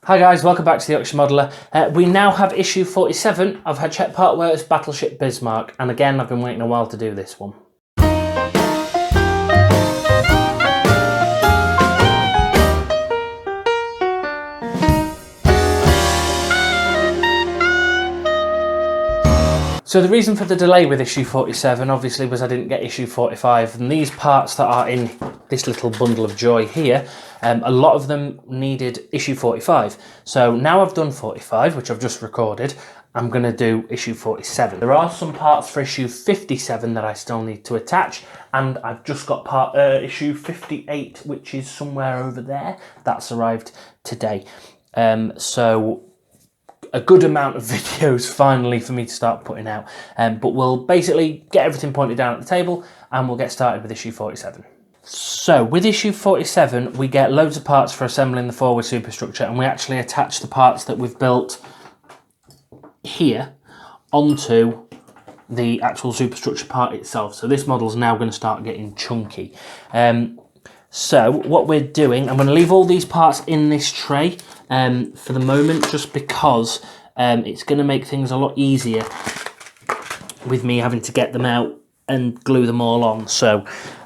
Hi guys, welcome back to the Yorkshire Modeller. We now have issue 47 of Hachette Partworks Battleship Bismarck, and again I've been waiting a while to do this one. So the reason for the delay with issue 47 obviously was I didn't get issue 45, and these parts that are in this little bundle of joy here, a lot of them needed issue 45. So now I've done 45, which I've just recorded, I'm going to do issue 47. There are some parts for issue 57 that I still need to attach, and I've just got issue 58, which is somewhere over there. That's arrived today. So a good amount of videos finally for me to start putting out, but we'll basically get everything pointed down at the table and we'll get started with issue 47. So with issue 47 we get loads of parts for assembling the forward superstructure, and we actually attach the parts that we've built here onto the actual superstructure part itself. So this model's now going to start getting chunky. So what we're doing, I'm going to leave all these parts in this tray for the moment, just because it's going to make things a lot easier with me having to get them out and glue them all on. So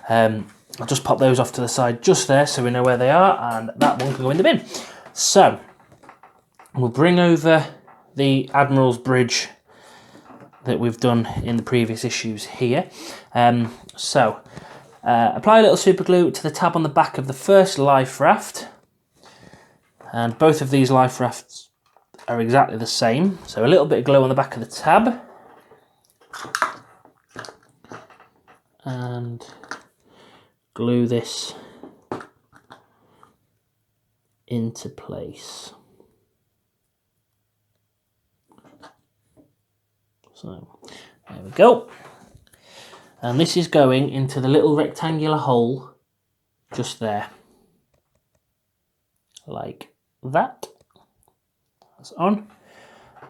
I'll just pop those off to the side just there so we know where they are, and that one can go in the bin. So we'll bring over the Admiral's Bridge that we've done in the previous issues here. Apply a little super glue to the tab on the back of the first life raft, and both of these life rafts are exactly the same, so a little bit of glue on the back of the tab and glue this into place. So there we go. And this is going into the little rectangular hole just there, like that. That's on.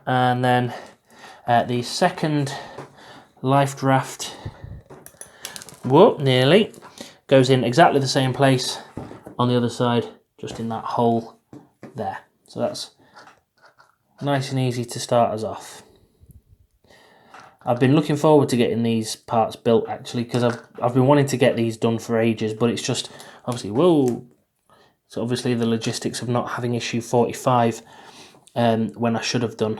And then the second life draft, whoop, nearly, goes in exactly the same place on the other side, just in that hole there. So that's nice and easy to start us off. I've been looking forward to getting these parts built, actually, because I've been wanting to get these done for ages, but it's just obviously so obviously the logistics of not having issue 45 when I should have done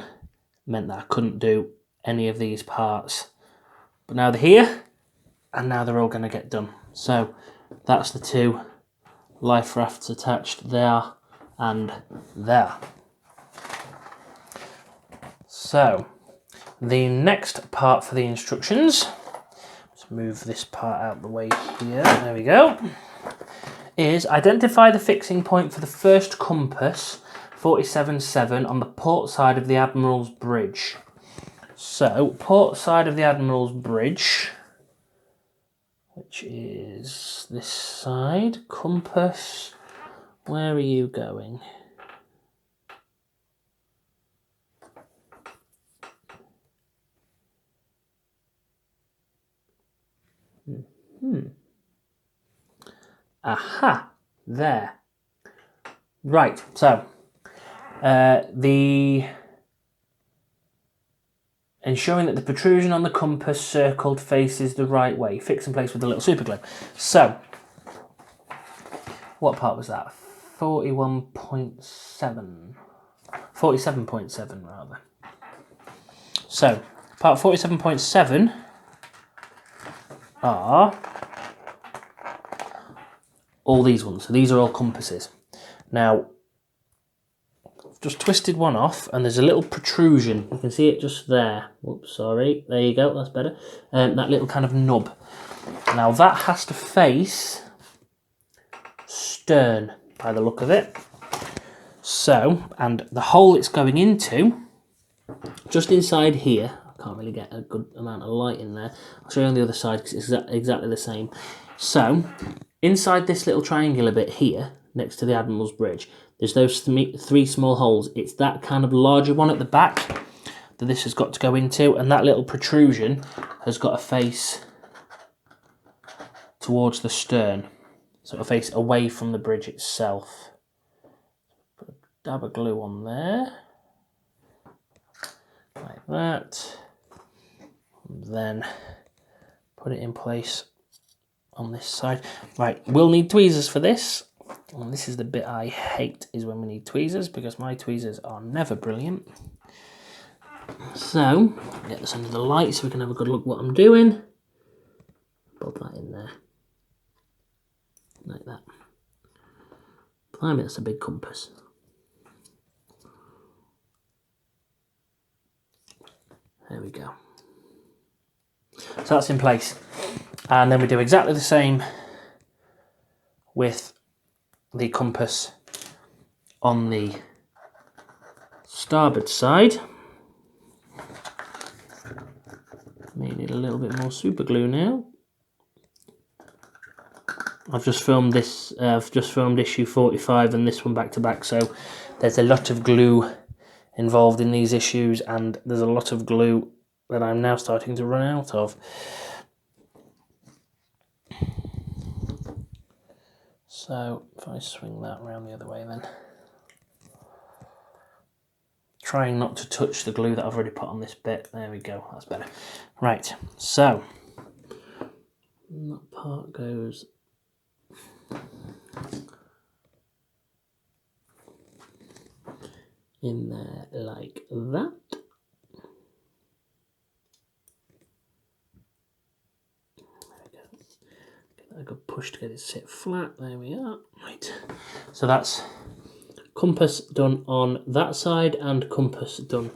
meant that I couldn't do any of these parts, but now they're here and now they're all going to get done. So that's the two life rafts attached there and there. So the next part for the instructions, let's move this part out of the way here, there we go, is identify the fixing point for the first compass, 47.7, on the port side of the Admiral's Bridge. So, port side of the Admiral's Bridge, which is this side, compass, where are you going? Aha, there. Right, so ensuring that the protrusion on the compass circled faces the right way. Fix in place with a little super glue. So, what part was that? 41.7. 47.7 rather. So, part 47.7 are all these ones. So these are all compasses. Now, I've just twisted one off and there's a little protrusion. You can see it just there. Whoops, sorry. There you go, that's better. That little kind of nub. Now that has to face stern by the look of it. So, and the hole it's going into, just inside here, I can't really get a good amount of light in there. I'll show you on the other side because it's exactly the same. So, inside this little triangular bit here, next to the Admiral's Bridge, there's those three small holes. It's that kind of larger one at the back that this has got to go into, and that little protrusion has got to face towards the stern. So it'll face away from the bridge itself. dab of glue on there, like that, and then put it in place on this side. Right, we'll need tweezers for this, and this is the bit I hate, is when we need tweezers, because my tweezers are never brilliant. So, get this under the light so we can have a good look what I'm doing. Bob that in there, like that. Blimey, that's a big compass. There we go. So that's in place. And then we do exactly the same with the compass on the starboard side. May need a little bit more super glue now. I've just filmed this, issue 45 and this one back to back, so there's a lot of glue involved in these issues, and there's a lot of glue that I'm now starting to run out of. So if I swing that around the other way then. Trying not to touch the glue that I've already put on this bit. There we go, that's better. Right, so that part goes in there like that. A good push to get it to sit flat. There we are. Right. So that's compass done on that side and compass done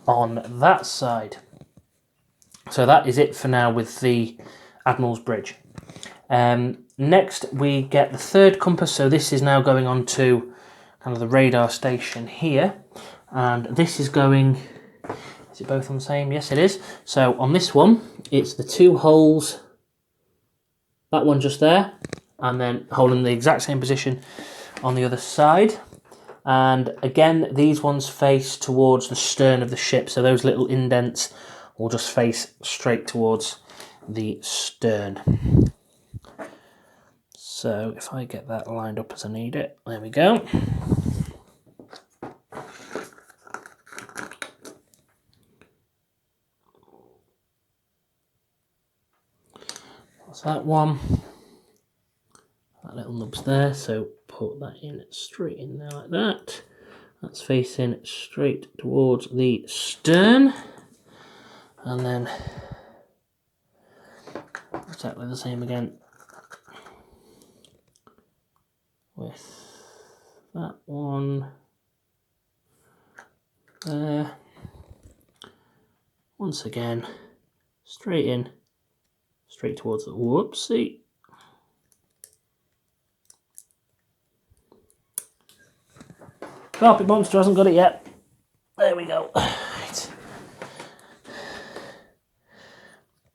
on that side. So that is it for now with the Admiral's Bridge. Next we get the third compass. So this is now going on to kind of the radar station here. And this is going, is it both on the same? Yes, it is. So on this one, it's the two holes, that one just there, and then hole in the exact same position on the other side. And again, these ones face towards the stern of the ship, so those little indents will just face straight towards the stern. So if I get that lined up as I need it, there we go. That's that one. That little nub's there, so put that in straight in there like that. That's facing straight towards the stern. And then exactly the same again with that one there. Once again, straight in, straight towards the, whoopsie. Carpet monster hasn't got it yet. There we go. Right.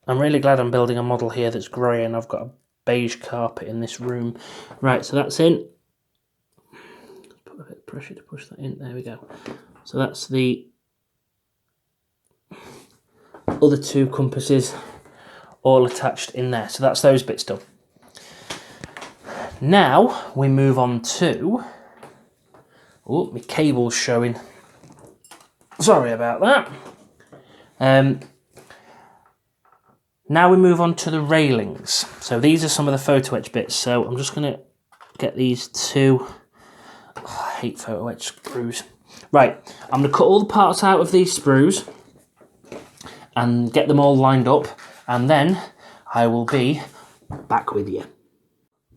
I'm really glad I'm building a model here that's grey and I've got a beige carpet in this room. Right, so that's in. Put a bit of pressure to push that in. There we go. So that's the other two compasses all attached in there. So that's those bits done. Now we move on to, oh, my cable's showing. Sorry about that. Now we move on to the railings. So these are some of the photo etch bits. So I'm just going to get these two. Oh, I hate photo etch sprues. Right, I'm going to cut all the parts out of these sprues and get them all lined up, and then I will be back with you.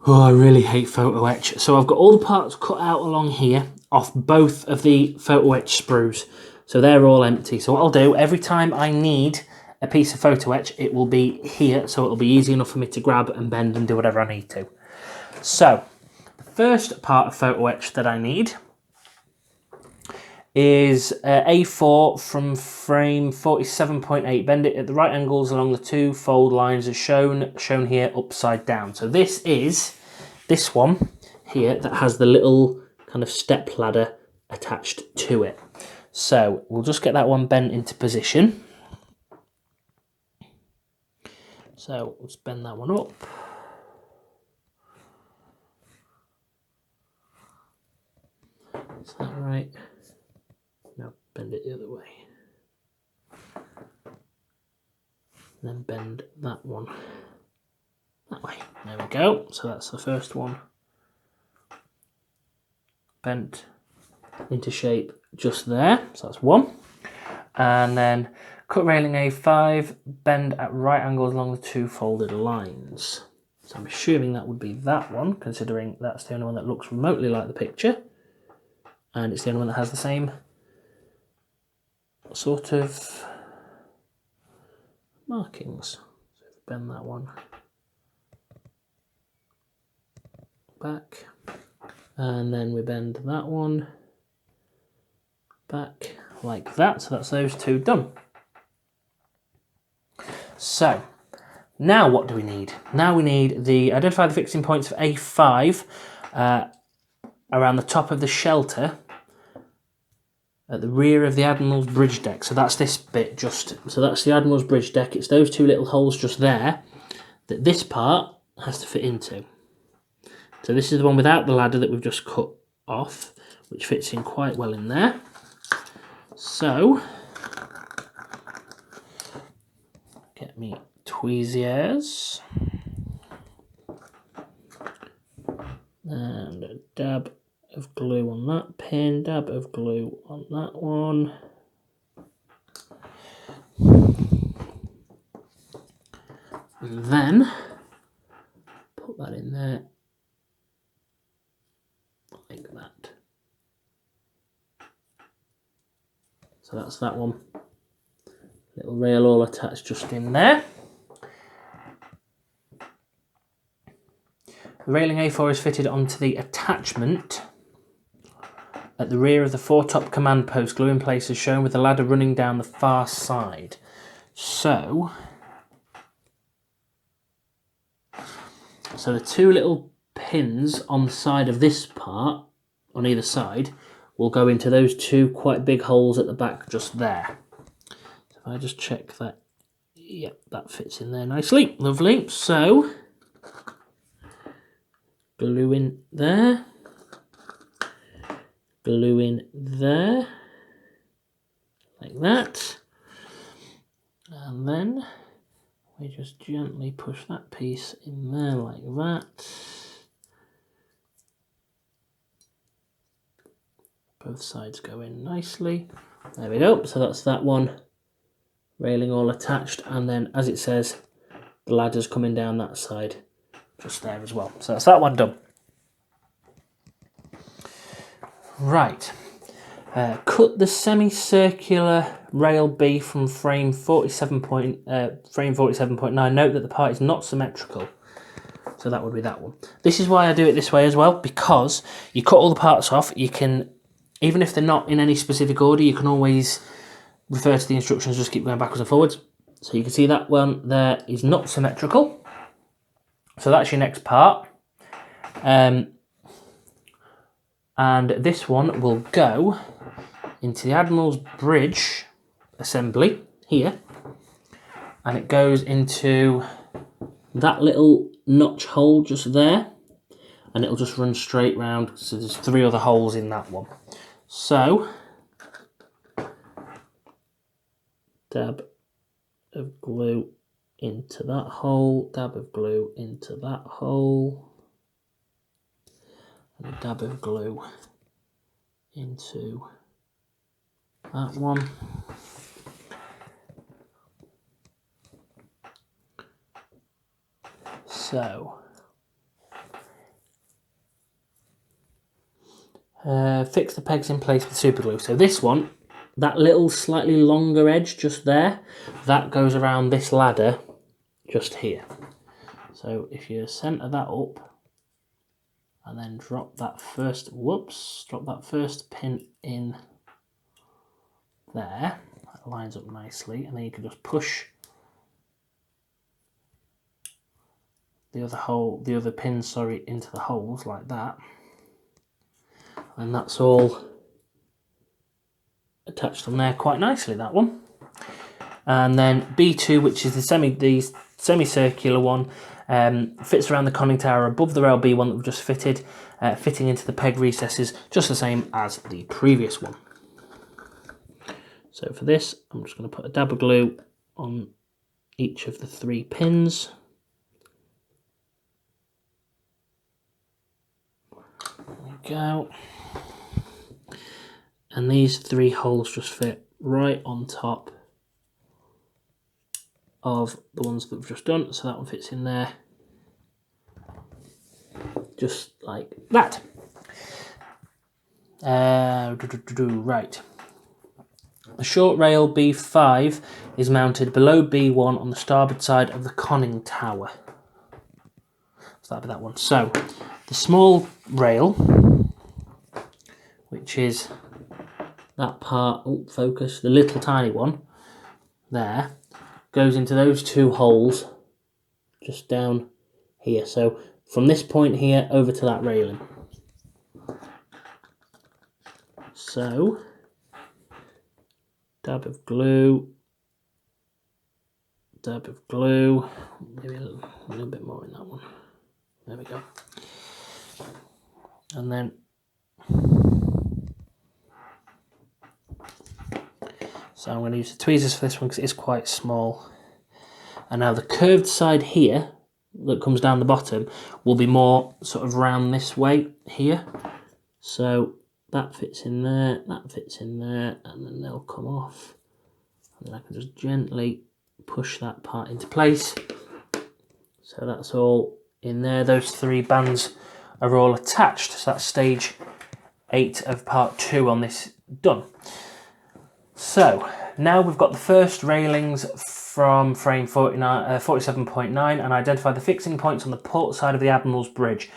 Oh, I really hate photo etch. So I've got all the parts cut out along here off both of the photo etch sprues. So they're all empty. So what I'll do, every time I need a piece of photo etch, it will be here, so it'll be easy enough for me to grab and bend and do whatever I need to. So the first part of photo etch that I need is A4 from frame 47.8. Bend it at the right angles along the two fold lines as shown here upside down. So this is this one here that has the little kind of step ladder attached to it. So we'll just get that one bent into position. So let's bend that one up. Is that right? No, bend it the other way. Then bend that one that way. There we go. So that's the first one. Bent into shape just there. So that's one. And then cut railing A5, bend at right angles along the two folded lines. So I'm assuming that would be that one, considering that's the only one that looks remotely like the picture. And it's the only one that has the same sort of markings. So if we bend that one back, and then we bend that one back like that. So that's those two done. So now what do we need? Now we need the identify the fixing points for A5 around the top of the shelter at the rear of the Admiral's bridge deck. So that's this bit just, so that's the Admiral's bridge deck. It's those two little holes just there that this part has to fit into. So this is the one without the ladder that we've just cut off, which fits in quite well in there. So, get me tweezers and a dab of glue on that pin, dab of glue on that one. And then put that in there like that. So that's that one. Little rail all attached just in there. The railing A4 is fitted onto the attachment at the rear of the foretop command post, glue in place as shown with the ladder running down the far side. So the two little pins on the side of this part, on either side, will go into those two quite big holes at the back just there. So if I just check that, yep, that fits in there nicely. Lovely. So glue in there, glue in there, like that. And then we just gently push that piece in there like that. Both sides go in nicely. There we go. So that's that one. Railing all attached. And then, as it says, the ladder's coming down that side just there as well. So that's that one done. Right. Cut the semicircular rail B from frame 47.9. Note that the part is not symmetrical. So that would be that one. This is why I do it this way as well, because you cut all the parts off. You can, even if they're not in any specific order, you can always refer to the instructions, just keep going backwards and forwards. So you can see that one there is not symmetrical. So that's your next part. And this one will go into the Admiral's bridge assembly here. And it goes into that little notch hole just there. And it'll just run straight round. So there's 3 other holes in that one. So, dab of glue into that hole, dab of glue into that hole, and a dab of glue into that one. So, fix the pegs in place with super glue. So this one, that little slightly longer edge just there, that goes around this ladder just here. So if you centre that up and then drop that first, drop that first pin in there, that lines up nicely, and then you can just push the other pin, into the holes like that. And that's all attached on there quite nicely, that one. And then B2, which is the semicircular one, Fits around the conning tower above the rail B1 that we've just fitted, fitting into the peg recesses, just the same as the previous one. So for this, I'm just going to put a dab of glue on each of the 3 pins. There we go. And these 3 holes just fit right on top of the ones that we've just done. So that one fits in there, just like that. Right. The short rail B5 is mounted below B1 on the starboard side of the conning tower. So that'll be that one. So the small rail, which is that part, oh, focus, the little tiny one there, goes into those 2 holes just down here. So from this point here over to that railing. So dab of glue, maybe a little bit more in that one. There we go. And then so I'm going to use the tweezers for this one because it is quite small. And now the curved side here that comes down the bottom will be more sort of round this way here. So that fits in there, that fits in there, and then they'll come off. And then I can just gently push that part into place. So that's all in there. Those 3 bands are all attached. So that's stage 8 of part 2 on this done. So now we've got the first railings from frame 47.9 and identify the fixing points on the port side of the Admiral's Bridge.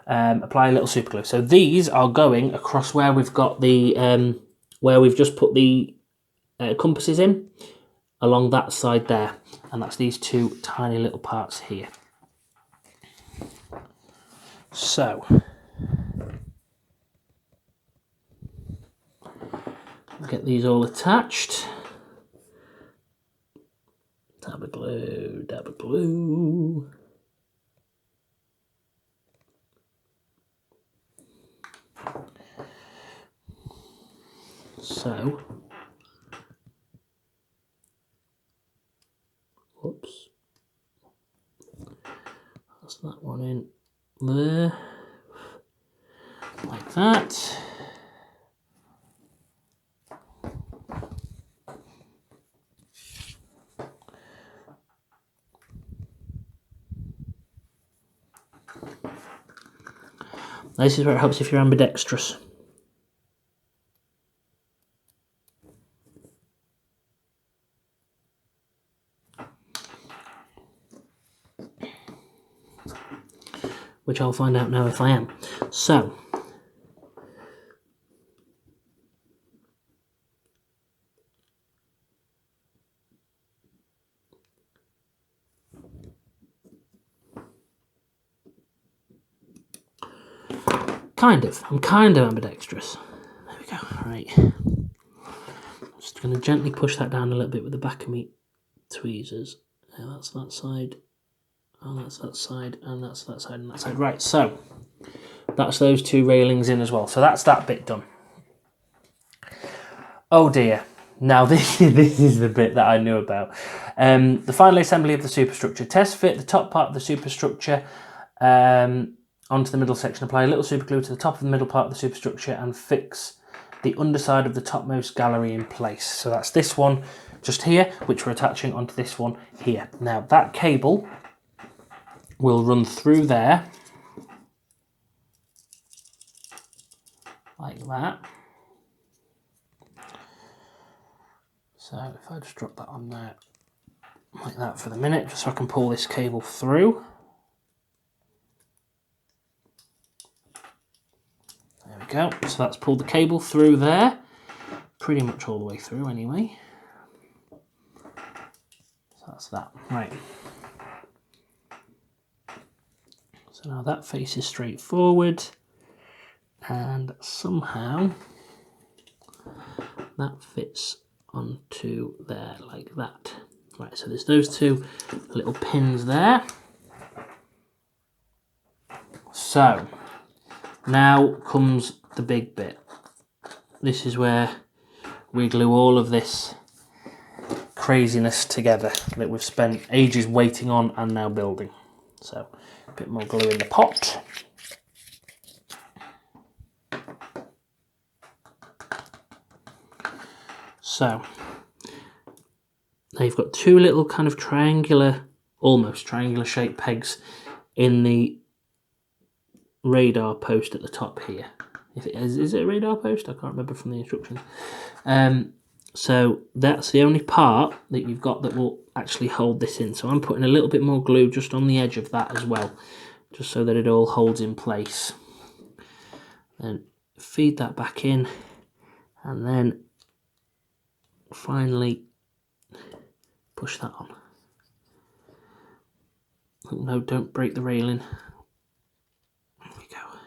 Apply a little super glue. So these are going across where we've got the where we've just put the compasses in, along that side there, and that's these 2 tiny little parts here. So get these all attached. Dab of glue, dab of glue. So, whoops, that's that one in there, like that. This is where it helps if you're ambidextrous. Which I'll find out now if I am. So, I'm kind of ambidextrous. There we go, right. I'm just going to gently push that down a little bit with the back of me tweezers. Now that's that side, and that's that side, and that's that side, and that side. Right, so that's those 2 railings in as well. So that's that bit done. Oh dear. Now this is the bit that I knew about. The final assembly of the superstructure. Test fit the top part of the superstructure onto the middle section. Apply a little super glue to the top of the middle part of the superstructure and fix the underside of the topmost gallery in place. So that's this one just here, which we're attaching onto this one here. Now that cable will run through there like that. So if I just drop that on there like that for the minute, just so I can pull this cable through. There we go. So that's pulled the cable through there, pretty much all the way through anyway. So that's that. Right. So now that faces straight forward, and somehow that fits onto there like that. Right, so there's those 2 little pins there. So now comes the big bit. This is where we glue all of this craziness together that we've spent ages waiting on and now building. So a bit more glue in the pot. So now you've got two little kind of triangular, almost triangular shaped pegs in the radar post at the top here. If it is it a radar post? I can't remember from the instructions. So that's the only part that you've got that will actually hold this in. So I'm putting a little bit more glue just on the edge of that as well, just so that it all holds in place. Then feed that back in, and then finally push that on. Oh, no, don't break the railing. There we go.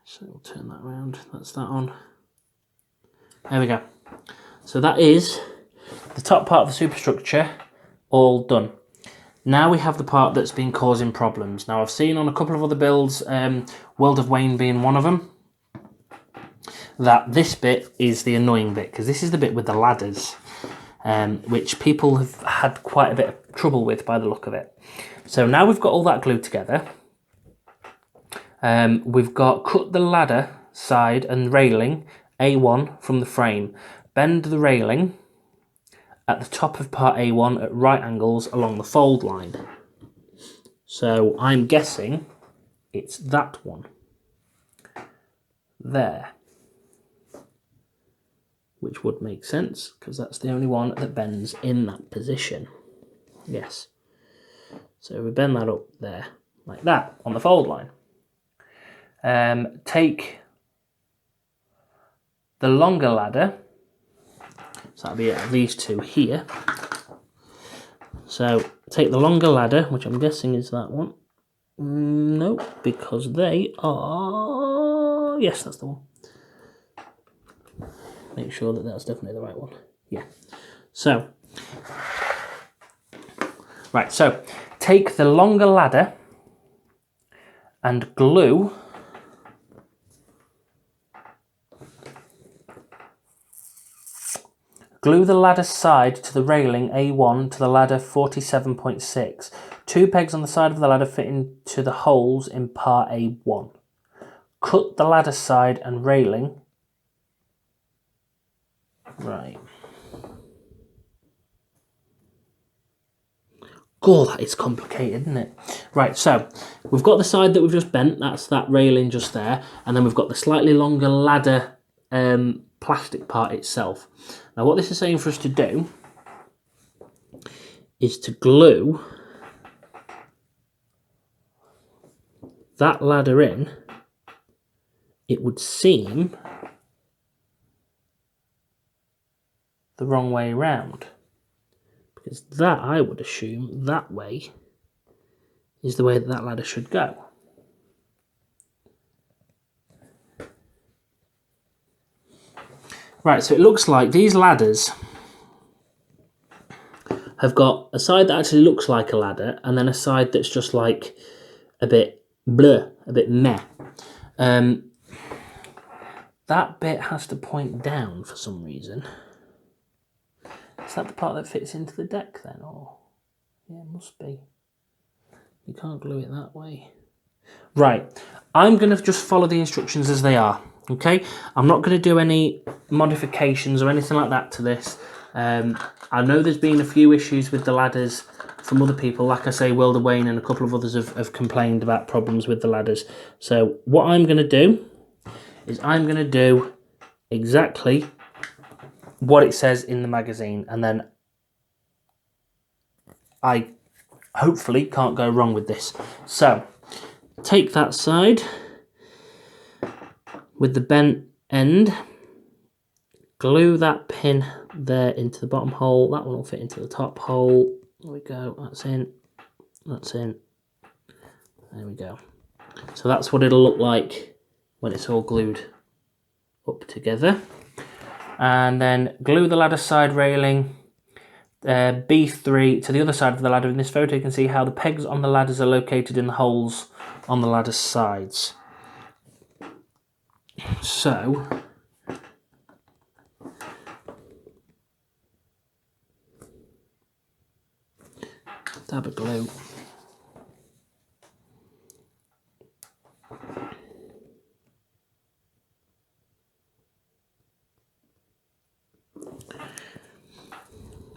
So we'll turn that around. That's that on. There we go. So that is the top part of the superstructure all done. Now we have the part that's been causing problems. Now I've seen on a couple of other builds, World of Wayne being one of them, that this bit is the annoying bit, because this is the bit with the ladders, which people have had quite a bit of trouble with by the look of it. So now we've got all that glued together. We've got cut the ladder side and railing A1 from the frame. Bend the railing at the top of part A1 at right angles along the fold line. So I'm guessing it's that one there, which would make sense because that's the only one that bends in that position. Yes. So we bend that up there like that on the fold line. Take the longer ladder, so that'll be at these two here. So take the longer ladder, which I'm guessing is that one. No, because they are... Yes, that's the one. Make sure that that's definitely the right one. Yeah. So, right, so take the longer ladder and glue the ladder side to the railing A1 to the ladder 47.6. Two pegs on the side of the ladder fit into the holes in part A1. Cut the ladder side and railing. Right. God, that is complicated, isn't it? Right, so we've got the side that we've just bent. That's that railing just there. And then we've got the slightly longer ladder plastic part itself. Now what this is saying for us to do is to glue that ladder in, it would seem, the wrong way round. Because that, I would assume, that way is the way that that ladder should go. Right, so it looks like these ladders have got a side that actually looks like a ladder and then a side that's just like a bit bleh, a bit meh. That bit has to point down for some reason. Is that the part that fits into the deck then? Or yeah, it must be. You can't glue it that way. Right, I'm going to just follow the instructions as they are. Okay, I'm not going to do any modifications or anything like that to this. I know there's been a few issues with the ladders from other people. Like I say, World of Wayne and a couple of others have complained about problems with the ladders. So what I'm going to do is I'm going to do exactly what it says in the magazine, and then I hopefully can't go wrong with this. So take that side with the bent end, glue that pin there into the bottom hole. That one will fit into the top hole. There we go. That's in. That's in. There we go. So that's what it'll look like when it's all glued up together. And then glue the ladder side railing B3 to the other side of the ladder. In this photo, you can see how the pegs on the ladders are located in the holes on the ladder's sides. So, dab of glue.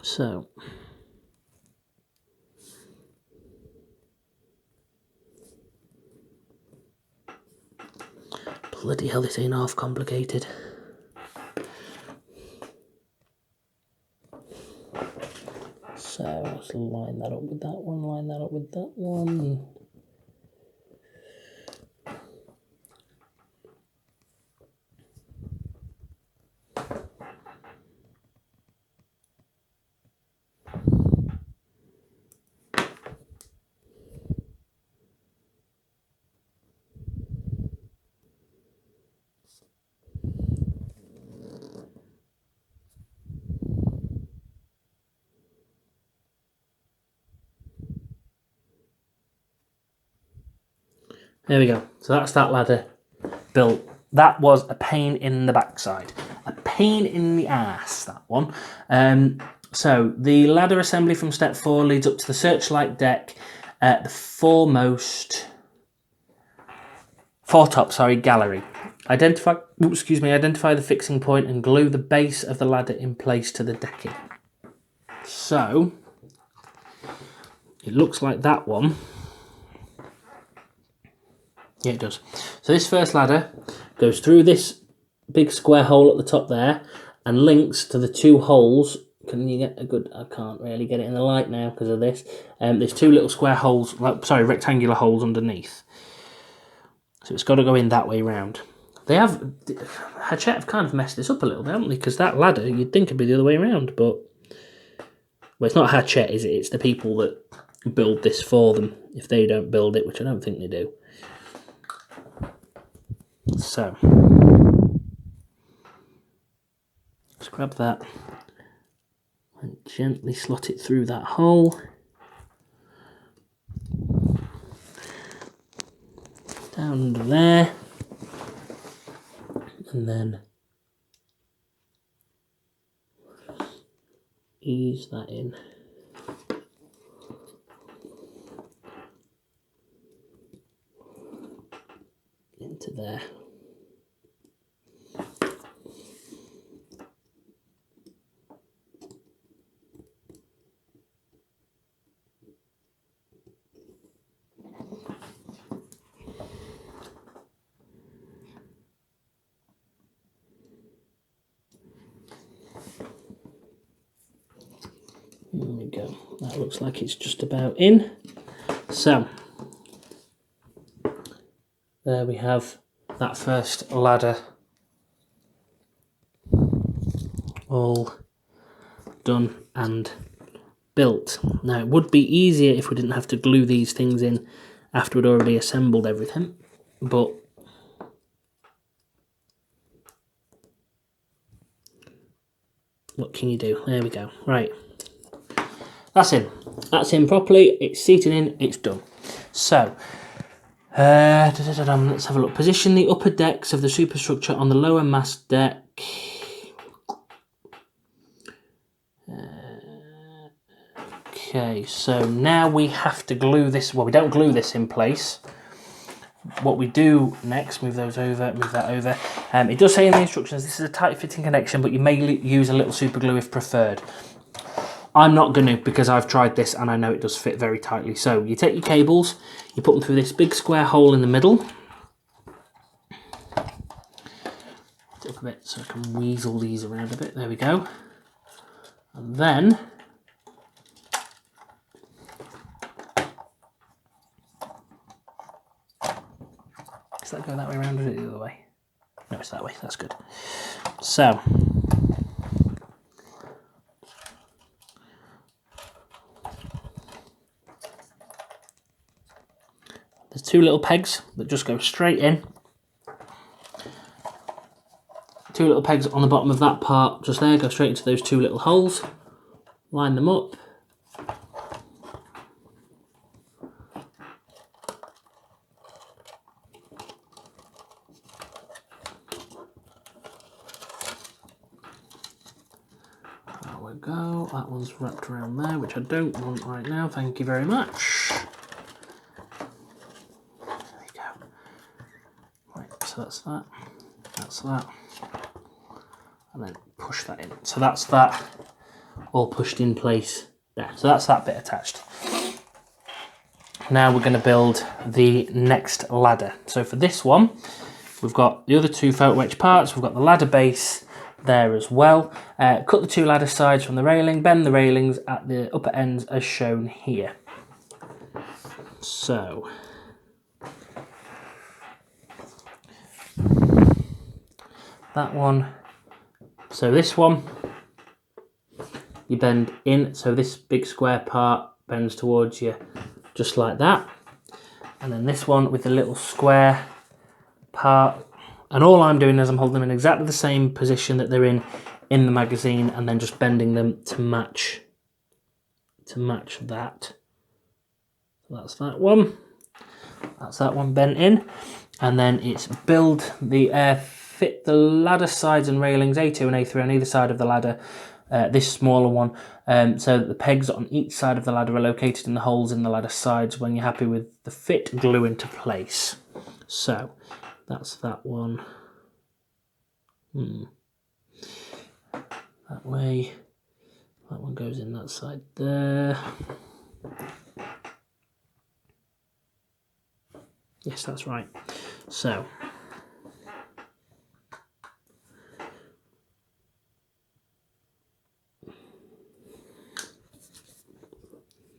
So, bloody hell, this ain't half complicated. So let's line that up with that one, line that up with that one. There we go. So that's that ladder built. That was a pain in the backside. A pain in the ass, that one. So the ladder assembly from step 4 leads up to the searchlight deck, the foretop gallery. Identify the fixing point and glue the base of the ladder in place to the decking. So it looks like that one. Yeah, it does. So this first ladder goes through this big square hole at the top there and links to the two holes. Can you get a good... I can't really get it in the light now because of this. There's two little square holes, rectangular holes underneath. So it's got to go in that way round. Hachette have kind of messed this up a little bit, haven't they? Because that ladder, you'd think it'd be the other way around, but... Well, it's not Hachette, is it? It's the people that build this for them, if they don't build it, which I don't think they do. So, let's grab that and gently slot it through that hole. Down under there. And then ease that in. Into there. There we go. That looks like it's just about in. So, there we have that first ladder all done and built. Now, it would be easier if we didn't have to glue these things in after we'd already assembled everything, but what can you do? There we go. Right. That's in. That's in properly. It's seated in. It's done. So, let's have a look. Position the upper decks of the superstructure on the lower mast deck. Okay, so now we have to glue this. Well, we don't glue this in place. What we do next, move those over, move that over. It does say in the instructions this is a tight fitting connection, but you may use a little super glue if preferred. I'm not going to, because I've tried this and I know it does fit very tightly. So you take your cables, you put them through this big square hole in the middle. Take a bit so I can weasel these around a bit. There we go. And then does that go that way around or is it the other way? No, it's that way. That's good. So there's two little pegs that just go straight in. Two little pegs on the bottom of that part just there go straight into those two little holes. line them up. There we go, that one's wrapped around there, which I don't want right now, thank you very much. There we go. Right, so that's that, and then push that in. So that's that all pushed in place there. So that's that bit attached. Now we're going to build the next ladder. So for this one, we've got the other two photo-etch parts, we've got the ladder base there as well. Cut the two ladder sides from the railing, bend the railings at the upper ends as shown here. So that one, so this one, you bend in, so this big square part bends towards you just like that. And then this one with the little square part, and all I'm doing is I'm holding them in exactly the same position that they're in the magazine, and then just bending them to match that. So that's that one. That's that one bent in, and then it's build the fit the ladder sides and railings A2 and A3 on either side of the ladder. This smaller one, so that the pegs on each side of the ladder are located in the holes in the ladder sides. When you're happy with the fit, glue into place. So that's that one. That way, that one goes in that side there. Yes, that's right. So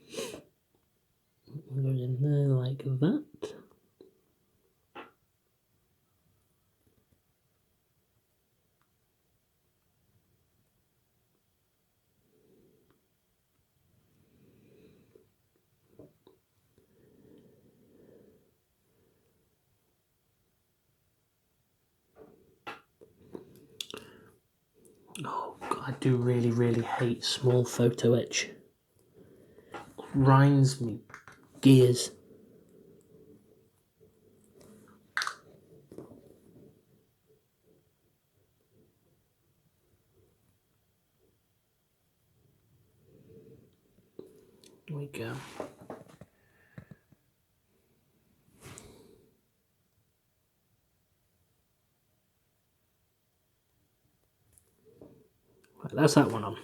it goes in there like that. Oh God, I do really hate small photo etch. Grinds me gears. There we go. Right, that's that one on.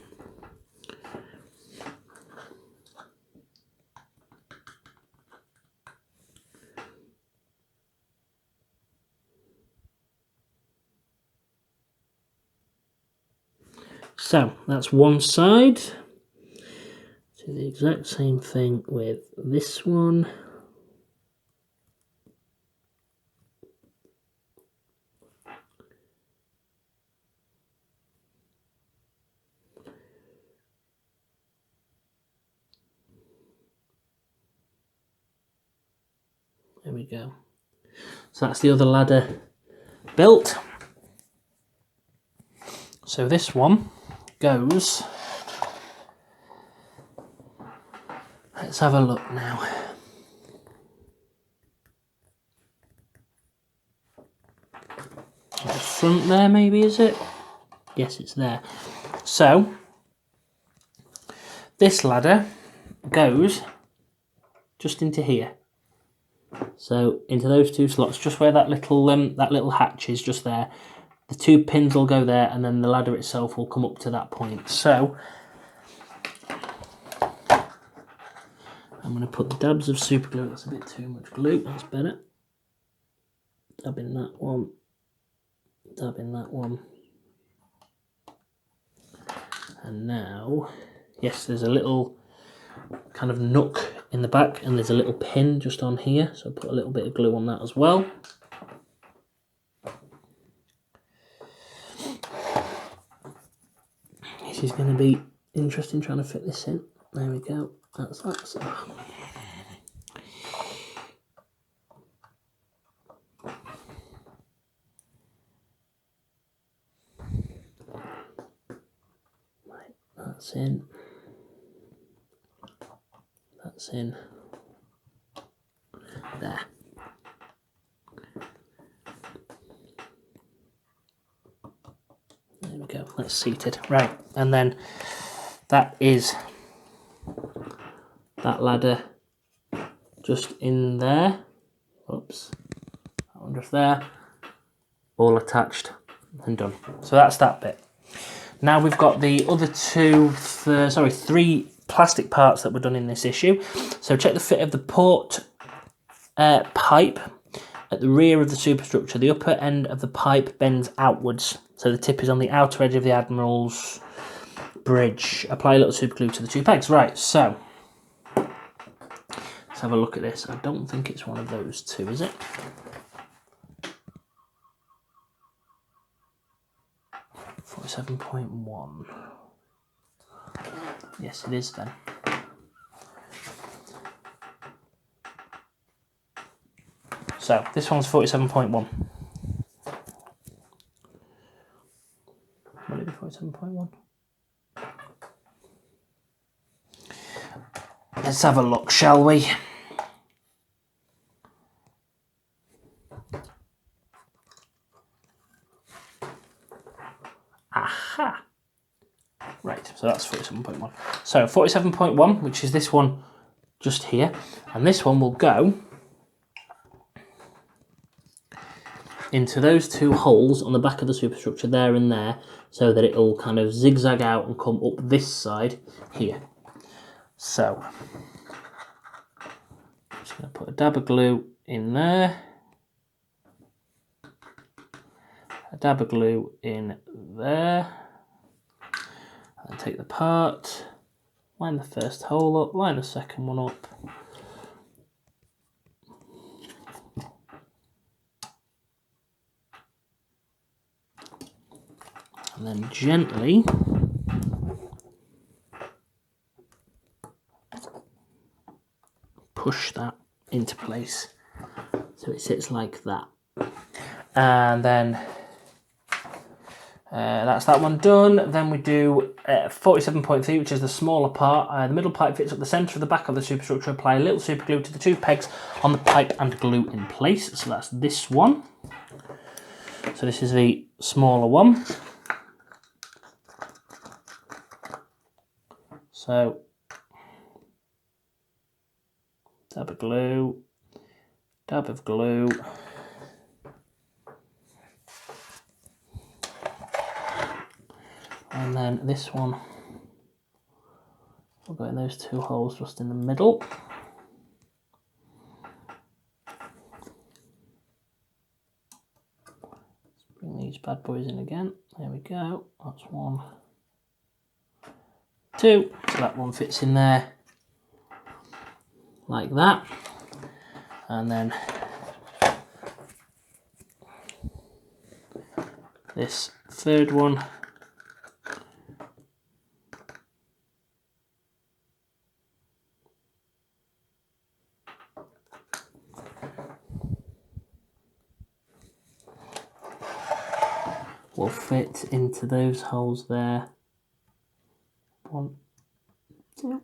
So that's one side. Do the exact same thing with this one. There we go. So that's the other ladder built. So this one goes, let's have a look now. At the front there maybe, is it? Yes, it's there. So this ladder goes just into here. So into those two slots, just where that little hatch is, just there. The two pins will go there, and then the ladder itself will come up to that point. So I'm going to put dabs of super glue. That's a bit too much glue. That's better. Dab in that one. Dab in that one. And now, yes, there's a little kind of nook in the back, and there's a little pin just on here. So put a little bit of glue on that as well. This is going to be interesting trying to fit this in. There we go. That's that. So. Right, that's in. fits in there. There we go, that's seated. Right, and then that is that ladder just in there. Oops, that one just there. All attached and done. So that's that bit. Now we've got the other three plastic parts that were done in this issue. So check the fit of the port pipe at the rear of the superstructure. The upper end of the pipe bends outwards, so the tip is on the outer edge of the Admiral's bridge. Apply a little super glue to the two pegs. Right, so let's have a look at this. I don't think it's one of those two, is it? .7.1. Yes, it is then. So this one's 47.1. Will it be 47.1? Let's have a look, shall we? Aha! Right, so that's 47.1. So 47.1, which is this one just here, and this one will go into those two holes on the back of the superstructure there and there, so that it'll kind of zigzag out and come up this side here. So I'm just going to put a dab of glue in there, a dab of glue in there, and take the part, line the first hole up, line the second one up, and then gently push that into place so it sits like that. And then that's that one done. Then we do 47.3, which is the smaller part. The middle pipe fits up the centre of the back of the superstructure. Apply a little super glue to the two pegs on the pipe and glue in place. So that's this one. So this is the smaller one. So dab of glue, dab of glue. And then this one will go in those two holes just in the middle. Let's bring these bad boys in again. There we go. That's 1, 2. So that one fits in there like that. And then this third one will fit into those holes there. 1, 2.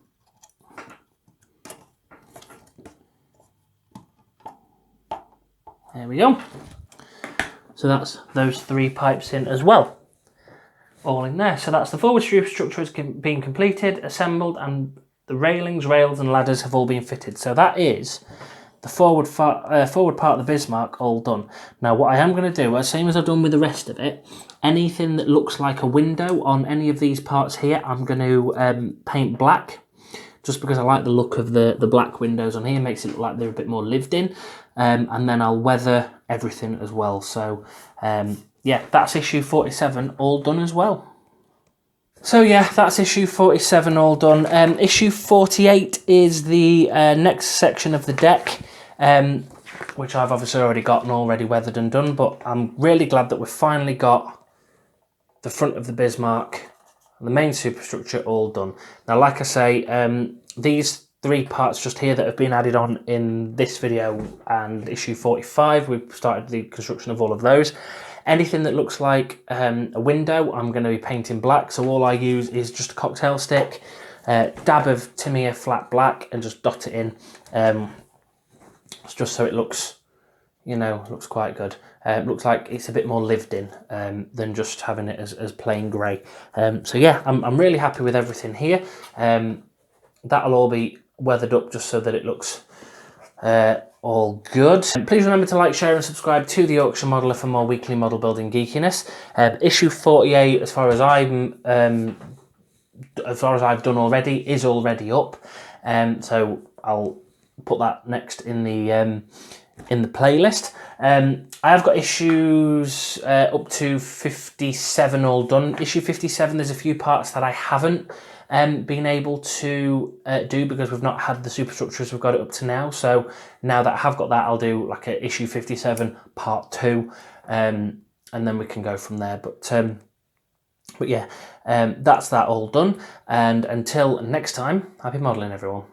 There we go. So that's those 3 pipes in as well, all in there. So that's the forward superstructure has been completed, assembled, and the railings, rails and ladders have all been fitted. So that is the forward part of the Bismarck all done. Now what I am going to do, same as I've done with the rest of it, anything that looks like a window on any of these parts here, I'm going to paint black, just because I like the look of the black windows on here. Makes it look like they're a bit more lived in. And then I'll weather everything as well. So yeah, that's issue 47 all done as well. So yeah, that's issue 47 all done. Issue 48 is the next section of the deck, which I've obviously already got and already weathered and done, but I'm really glad that we've finally got the front of the Bismarck and the main superstructure all done. Now, like I say, these 3 parts just here that have been added on in this video and issue 45, we've started the construction of all of those. Anything that looks like a window, I'm going to be painting black. So all I use is just a cocktail stick, dab of Tamiya flat black and just dot it in, just so it looks, you know, looks quite good. Looks like it's a bit more lived in than just having it as plain grey. So yeah, I'm really happy with everything here. That'll all be weathered up just so that it looks all good. Please remember to like, share and subscribe to the Yorkshire Modeller for more weekly model building geekiness. Issue 48, as far as I've done already, is already up. So I'll put that next in the playlist. I have got issues up to 57 all done. Issue 57, there's a few parts that I haven't been able to do because we've not had the superstructures we've got it up to now. So now that I have got that, I'll do like a issue 57 part 2, and then we can go from there. But yeah, that's that all done. And until next time, happy modelling, everyone.